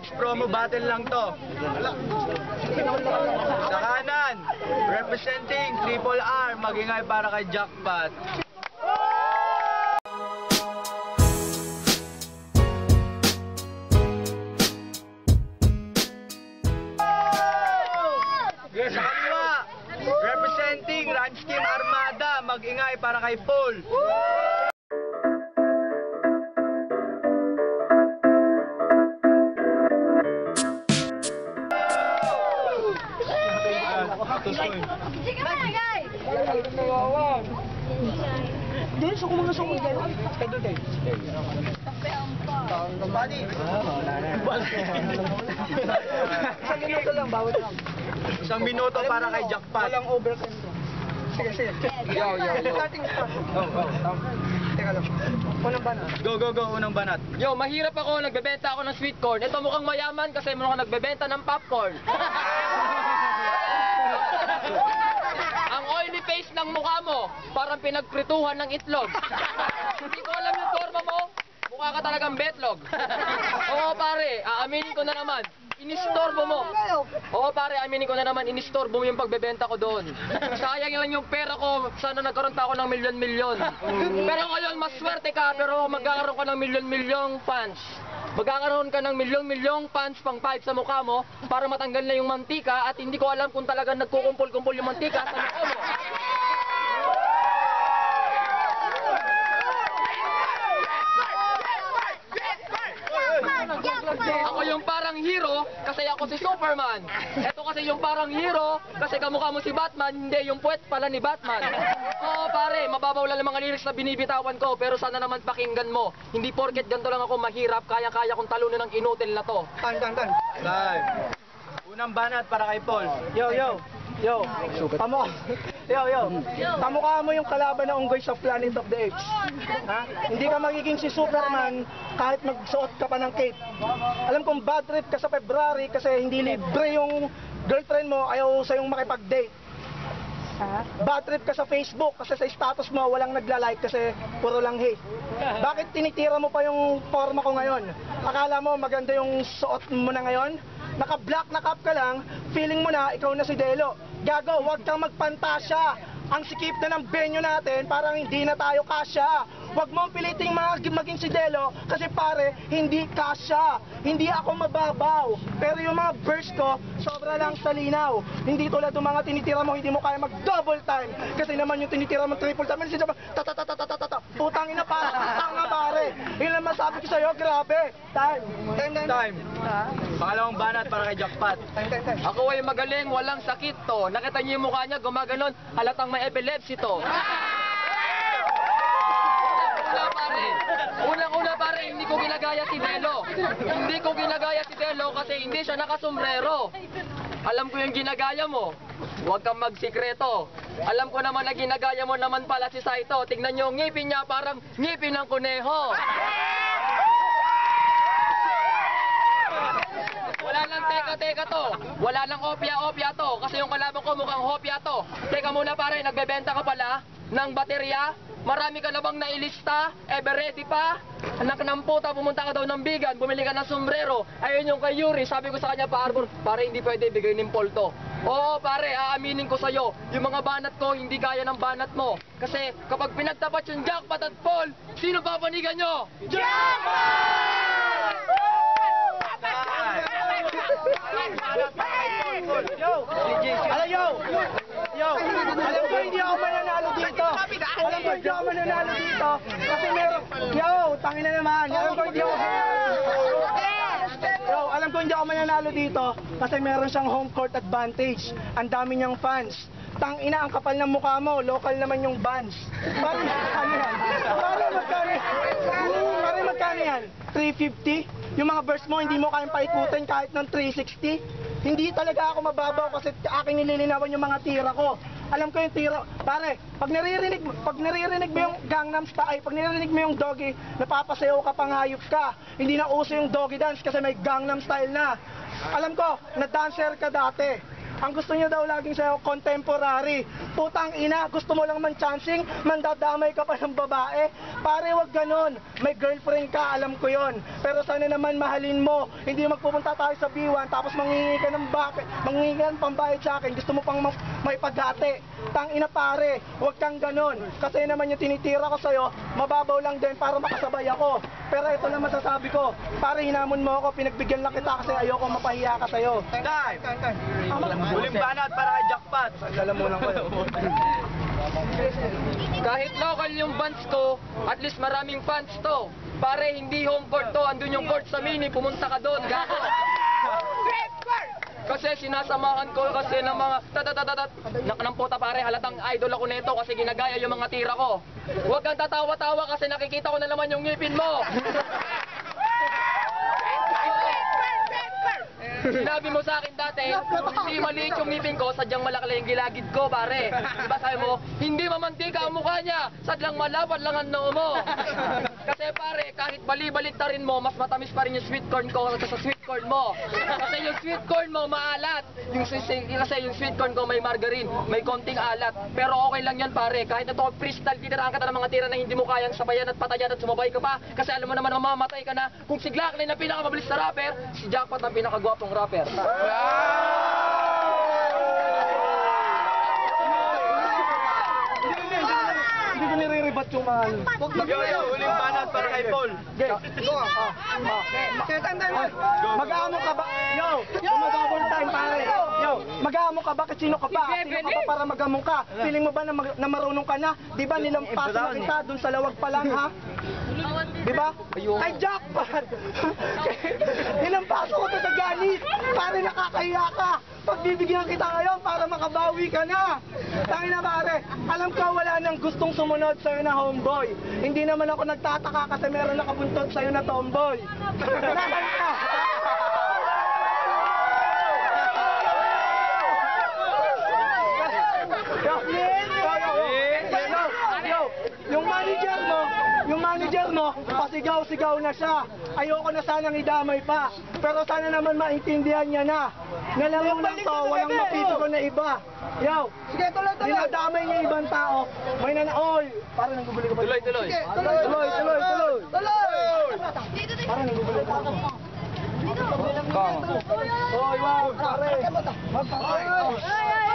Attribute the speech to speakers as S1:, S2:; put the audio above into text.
S1: Next promo battle lang to. Sa kanan, representing Triple R, mag-ingay para kay Jackpot. Sa kaliwa, representing Rhymes Team Armada, mag-ingay para kay Paul.
S2: Dahil sa kumang nasa kumang gano'n.
S1: Kado tayo.
S2: Kape ang pa.
S1: Bali.
S2: Isang minuto lang, bawat lang.
S1: Isang minuto para kay Jackpot.
S2: Walang overtime to. Sige, sige.
S1: Yo.
S2: Starting start. Teka lang. Unang banat.
S1: Go, unang banat.
S3: Yo, mahirap ako, nagbebenta ako ng sweet corn. Ito mukhang mayaman kasi mukhang nagbebenta ng popcorn. Ang oily face ng mukha mo, parang pinagprituhan ng itlog. Hindi ko alam yung forma mo, mukha ka talagang betlog. Oo pare, aaminin ko na naman, inistorbo mo. Oo pare, aminin ko na naman, inistorbo mo yung pagbebenta ko doon. Sayang lang yung pera ko, sana nagkaroon pa ako ng milyon-milyon. Pero ngayon, mas swerte ka, pero magkakaroon ka ng milyon-milyong fans. Magkakaroon ka ng milyong-milyong fans pang pipe sa mukha mo para matanggal na yung mantika at hindi ko alam kung talagang nagkukumpol-kumpol yung mantika sa mukha mo. Ako yung parang hero kasi ako si Superman. Ito kasi yung parang hero kasi kamukha mo si Batman, hindi yung puwet pala ni Batman. Oo pare, mababaw lang ang mga lyrics na binibitawan ko pero sana naman pakinggan mo. Hindi porket ganito lang ako mahirap, kaya-kaya kong talunin ng inutil na to.
S1: Time. Unang banat para kay Paul.
S2: Yo. Kamukha mo yung kalaban na unggoy sa Planet of the Apes. Ha? Hindi ka magiging si Superman kahit magsuot ka pa ng cape. Alam kong bad trip ka sa February kasi hindi libre yung girlfriend mo, ayaw sa yung makipag-date. Bad trip ka sa Facebook kasi sa status mo walang nagla-like kasi puro lang hate. Bakit tinitira mo pa yung forma ko ngayon? Akala mo maganda yung suot mo na ngayon? Naka-black na cap ka lang, feeling mo na ikaw na si Delo. Gago, huwag kang magpantasya. Ang sikip na ng venue natin, parang hindi na tayo kasya. Huwag mong piliting maging si Delo kasi pare, hindi kasya. Hindi ako mababaw. Pero yung mga verse ko, sobra lang sa linaw. Hindi tulad ng mga tinitira mo, hindi mo kaya mag-double time. Kasi naman yung tinitira mo triple time, hindi siya putang ina pa, tanga pare. Yun lang masabi ko sa'yo, grabe. Time.
S1: Pangalawang banat para kay Jackpot.
S3: Ako ay magaling, walang sakit to. Nakita niyo yung mukha niya, gumaganon, halatang may epilepsy to. Unang-una pare, hindi ko ginagaya si Delo. Hindi ko ginagaya si Delo kasi hindi siya nakasombrero. Alam ko yung ginagaya mo. Huwag kang magsikreto. Alam ko naman na ginagaya mo naman pala si Saito. Tingnan niyo, ngipin niya parang ngipin ng kuneho. Wala lang teka to. Wala lang opya to. Kasi yung kalaban ko mukhang hopya to. Teka muna pare, nagbebenta ka pala ng baterya? Marami ka na bang nailista? Ever ready pa? Anak ng puta, pumunta ka daw ng Bigan, bumili ka ng sombrero. Ayun yung kay Yuri, sabi ko sa kanya pa Arbor, pare hindi pwede bigay ng polto. Oo pare, aaminin ko sa'yo, yung mga banat ko hindi kaya ng banat mo. Kasi kapag pinagtapat yung Jackpot at Paul, sino papanigan nyo? Jackpot! Alam ko hindi ako mananalo dito. Kasi meron, tangin na naman. Alam ko hindi ako mananalo dito kasi meron siyang home court advantage. Ang dami niyang fans. Tangina, ang kapal ng mukha mo, local naman yung bands. Parang magkano yan? 350? Yung mga verse mo, hindi mo kayang paikutin kahit ng 360? Hindi talaga ako mababaw kasi aking nililinawan yung mga tira ko. Alam ko yung tira. Pare, pag naririnig mo yung Gangnam Style, pag naririnig mo yung doggy, napapasayaw ka, pangayop ka. Hindi na uso yung doggy dance kasi may Gangnam Style na. Alam ko, na dancer ka dati.
S2: Ang gusto niya daw laging sa'yo, contemporary. Putang ina, gusto mo lang man-chancing, mandadamay ka pa ng babae. Pare, wag ganon. May girlfriend ka, alam ko yon. Pero sana naman mahalin mo. Hindi magpupunta tayo sa B1, tapos manghingi ka ng bakit, manghingi ka ng pambayad sa akin, gusto mo pang may paghati. Tang ina pare, wag kang ganon. Kasi naman yung tinitira ko sa'yo, mababaw lang din para makasabay ako. Pero ito na masasabi ko, pare, hinamon mo ako, pinagbigyan lang kita kasi ayoko mapahiya ka sa'yo.
S1: Time! Huling banat para kay Jackpot.
S2: Alam mo lang ko yun.
S3: Kahit local yung bands ko, at least maraming fans to. Pare, hindi home court to, andun yung court sa mini, pumunta ka doon, gago. Kasi sinasamahan ko kasi ng mga tatatatat. Nakanampota pare, halatang idol ako nito kasi ginagaya yung mga tira ko. Huwag kang tatawa-tawa kasi nakikita ko na naman yung ngipin mo. Sinabi mo sa akin dati, hindi maliit yung ngipin ko, sadyang malaki yung gilagid ko, pare. Diba sabi mo, hindi mamantika ang mukha niya, sadyang malapad lang ang noo mo. Kasi pare, kahit bali-balit na rin mo, mas matamis pa rin yung sweet corn ko kaysa sa sweet corn mo. Kasi yung sweet corn mo maalat, kasi yung sweet corn ko may margarine, may konting alat. Pero okay lang yan pare, kahit ito freestyle, titiraan ka na ng mga tira na hindi mo kayang sabayan at patayan at sumabay ka pa. Kasi alam mo naman mamamatay ka na. Kung si Glock na pinakamabilis na rapper, si Jackpot ang pinakagwapong rapper.
S2: Hindi ko nire-rebat yung mga ano.
S1: Yo, huling banat para kay Paul.
S2: Mag-aamo ka ba? Yo, mag-double time pare. Yo, mag-aamo ka ba? Kasi sino ka ba? Sino ka ba para mag-amo ka? Feeling mo ba na marunong ka na? Di ba nilampasan na kita dun sa lawag pa lang ha? Di ba? Ay, Jackpot! Nilampasan ko to sa ganis. Pare, nakakahiya ka. Pagbibigyan kita ngayon para makabawi ka na. Tangin na pare, alam ko wala nang gustong sumunod sa'yo na homeboy. Hindi naman ako nagtataka kasi meron nakabuntot sa'yo na tomboy. Laban ka! Yung manager mo, pasigaw-sigaw na siya. Ayoko na sanang idamay pa. Pero sana naman maintindihan niya na. Nalaro lang to, walang mapito na iba. Yo, sige, tuloy. Dinadamay niya ibang tao. May oy, parang nangguguli ka pa.
S3: Tuloy.
S2: Tuloy. Parang nangguguli ka pa. Oy, wow, pare. Magpapay.